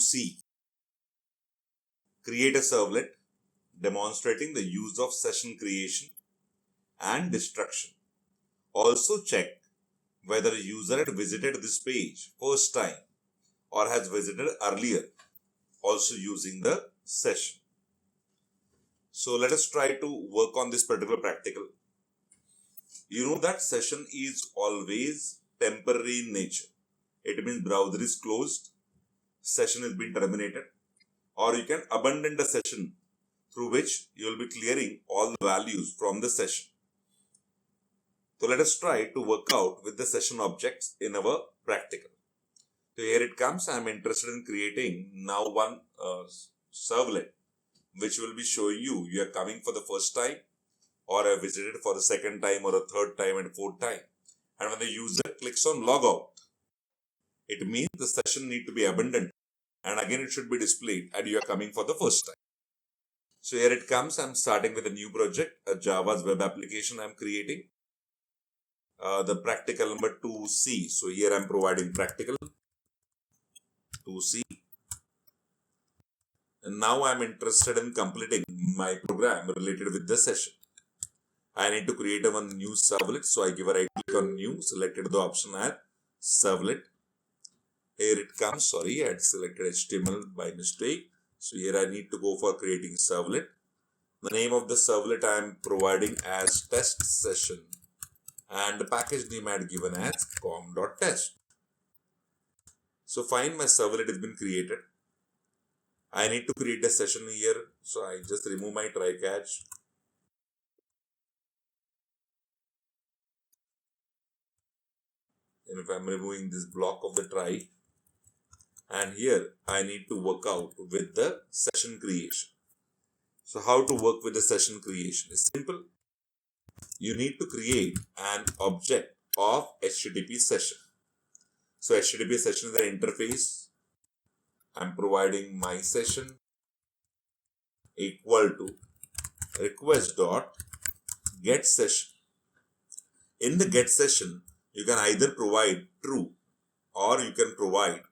2C. Create a servlet demonstrating the use of session creation and destruction. Also check whether a user had visited this page first time or has visited earlier, also using the session. So let us try to work on this particular practical. You know that session is always temporary in nature. It means browser is closed, session has been terminated, or you can abandon the session through which you will be clearing all the values from the session. So let us try to work out with the session objects in our practical. So here it comes. I am interested in creating now one servlet which will be showing you are coming for the first time or have visited for the second time or a third time and fourth time. And when the user clicks on logout, it means the session need to be abandoned and again it should be displayed and you are coming for the first time. So here it comes. I'm starting with a new project, a Java's web application I'm creating. The practical number 2C. So here I'm providing practical 2C. And now I'm interested in completing my program related with the session. I need to create one new servlet. So I give a right click on new, selected the option as servlet. Here it comes. Sorry, I had selected HTML by mistake. So here I need to go for creating servlet. The name of the servlet I am providing as test session. And the package name I had given as com.test. So fine, my servlet has been created. I need to create a session here. So I just remove my try catch. And if I'm removing this block of the try, and here I need to work out with the session creation. So how to work with the session creation is simple. You need to create an object of HTTP session. So HTTP session is an interface. I'm providing my session equal to request.get session. In the get session, you can either provide true or you can provide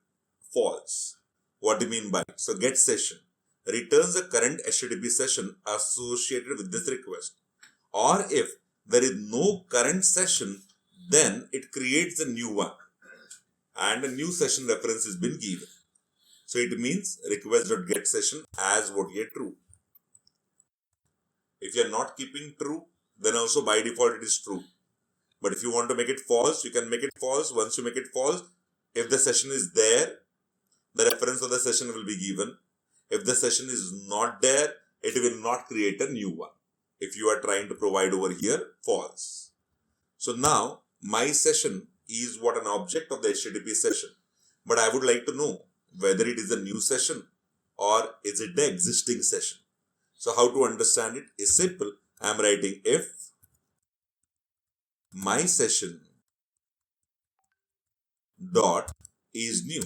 false. What do you mean by? So get session returns the current HTTP session associated with this request. Or if there is no current session, then it creates a new one. And a new session reference has been given. So it means request.get session as what here true. If you are not keeping true, then also by default it is true. But if you want to make it false, you can make it false. Once you make it false, if the session is there, the reference of the session will be given. If the session is not there, it will not create a new one. If you are trying to provide over here, false. So now, my session is what an object of the HTTP session. But I would like to know whether it is a new session or is it the existing session. So how to understand it is simple. I am writing if my session dot is new.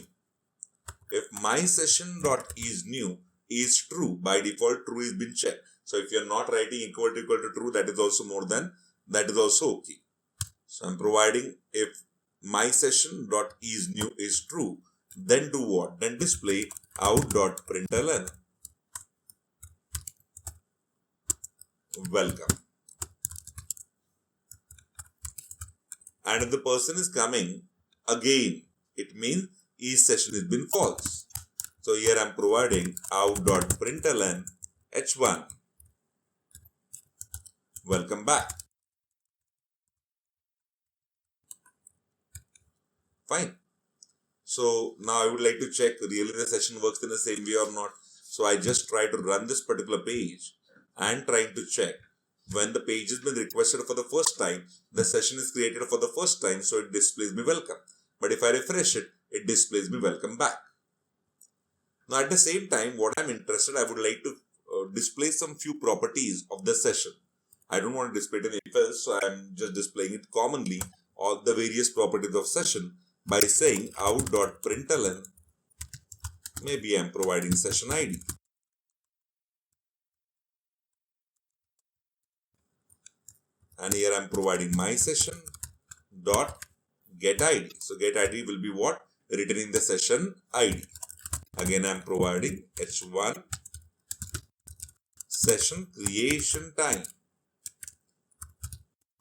If my session dot is new is true, by default true is been checked. So if you are not writing equal to true, that is also more than, that is also okay. So I'm providing if my session dot is new is true, then do what? Then display out.println welcome. And if the person is coming again, it means each session has been false. So here I am providing out.println h1 welcome back. Fine. So now I would like to check really the session works in the same way or not. So I just try to run this particular page and trying to check when the page has been requested for the first time, the session is created for the first time, so it displays me welcome. But if I refresh it, it displays me welcome back. Now at the same time, what I'm interested, I would like to display some few properties of the session. I don't want to display it in if else, so I'm just displaying it commonly, all the various properties of session by saying out.println, maybe I'm providing session ID. And here I'm providing my session dot get ID. So get ID will be what? Returning the session ID. Again, I'm providing H1 session creation time,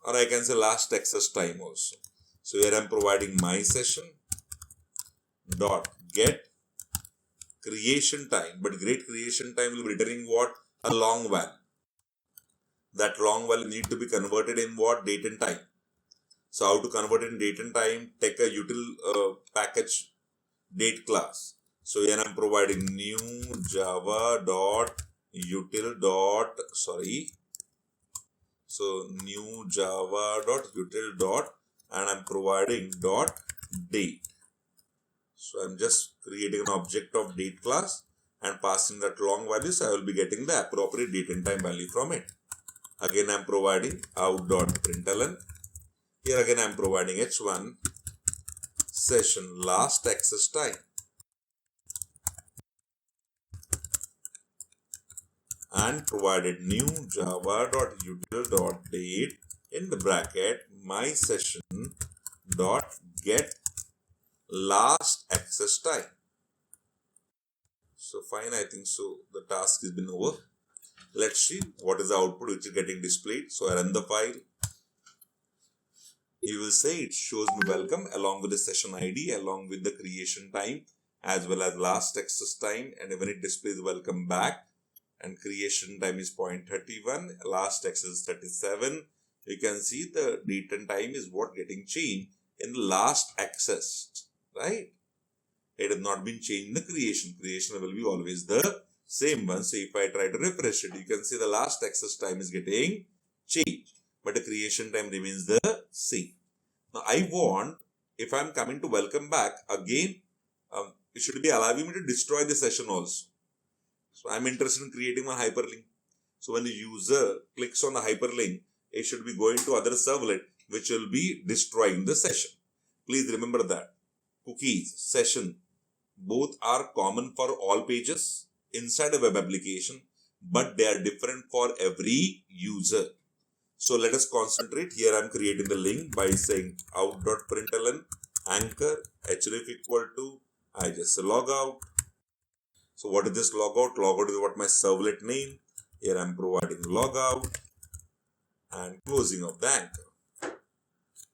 or I can say last access time also. So here I'm providing my session dot get creation time, but great creation time will be returning what? A long val. That long val need to be converted in what? Date and time. So how to convert it in date and time? Take a util package date class. So here I'm providing new java dot util dot new java dot util dot, and I'm providing dot date. So I'm just creating an object of date class and passing that long value, so I will be getting the appropriate date and time value from it. Again, I'm providing out.println. Here again, I'm providing H1 session last access time, and provided new java.util.date in the bracket my session dot get last access time. So fine, I think so the task has been over. Let's see what is the output which is getting displayed. So I run the file. You will say it shows me welcome along with the session ID, along with the creation time as well as last access time, and even it displays welcome back, and creation time is 0.31, last access is 37. You can see the date and time is what getting changed in the last access, right? It has not been changed in the creation. Creation will be always the same one. So if I try to refresh it, you can see the last access time is getting changed, but the creation time remains the same. Now I want, if I'm coming to welcome back again, it should be allowing me to destroy the session also. So I'm interested in creating one hyperlink. So when the user clicks on the hyperlink, it should be going to other servlet which will be destroying the session. Please remember that cookies, session, both are common for all pages inside a web application, but they are different for every user. So let us concentrate. Here I am creating the link by saying out.println anchor href equal to, I just say log out. So what is this logout? Logout is what my servlet name. Here I am providing logout and closing of the anchor.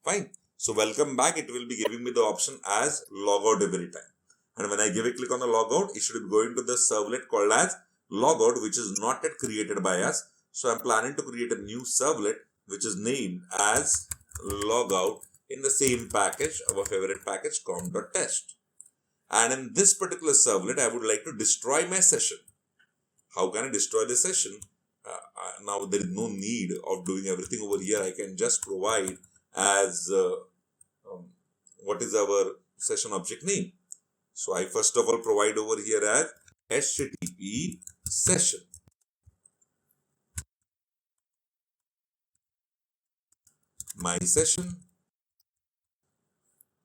Fine. So welcome back. It will be giving me the option as logout every time. And when I give a click on the logout, it should be going to the servlet called as logout, which is not yet created by us. So I'm planning to create a new servlet which is named as logout in the same package, our favorite package com.test. And in this particular servlet, I would like to destroy my session. How can I destroy the session? Now there is no need of doing everything over here. I can just provide as what is our session object name. So I first of all provide over here as HTTP session. My session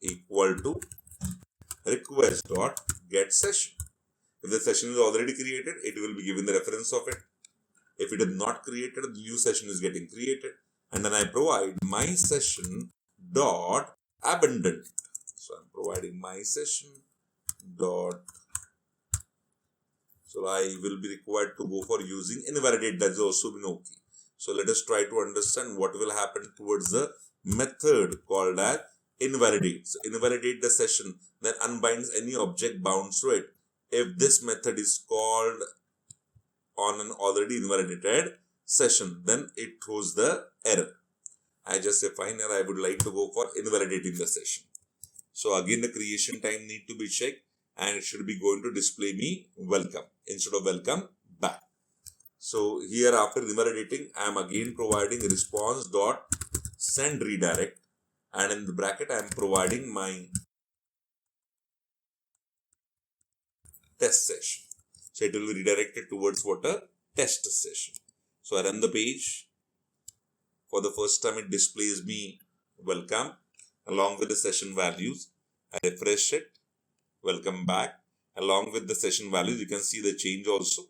equal to request.get session. If the session is already created, it will be given the reference of it. If it is not created, the new session is getting created. And then I provide my session dot abandoned. So I'm providing my session dot. So I will be required to go for using invalidate. That's also been okay. So let us try to understand what will happen towards the method called as invalidate. So invalidate the session, then unbinds any object bound to it. If this method is called on an already invalidated session, then it throws the error. I just say fine, I would like to go for invalidating the session. So again the creation time need to be checked, and it should be going to display me welcome instead of welcome back. So here after invalidating, I am again providing response dot send redirect, and in the bracket I am providing my test session. So it will be redirected towards what? A test session. So I run the page. For the first time it displays me welcome along with the session values. I refresh it, welcome back. Along with the session values, you can see the change also.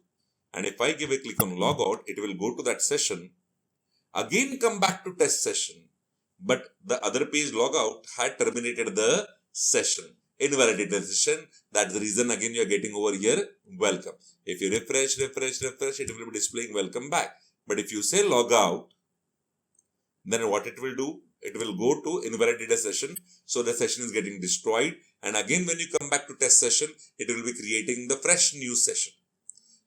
And if I give a click on logout, it will go to that session, again come back to test session. But the other page logout had terminated the session. invalidated the session. That's the reason again you are getting over here welcome. If you refresh, it will be displaying welcome back. But if you say log out, then what it will do? It will go to invalidate a session. So the session is getting destroyed. And again, when you come back to test session, it will be creating the fresh new session.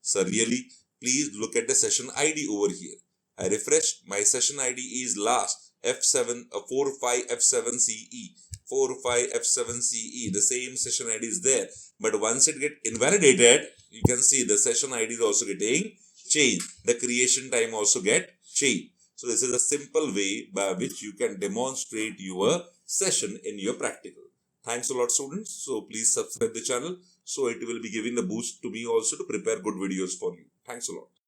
So really, please look at the session ID over here. I refreshed. My session ID is last F745F7CE. 45F7CE. The same session ID is there. But once it get invalidated, you can see the session ID is also getting changed. The creation time also get changed. So this is a simple way by which you can demonstrate your session in your practical. Thanks a lot, students. So please subscribe the channel so it will be giving the boost to me also to prepare good videos for you. Thanks a lot.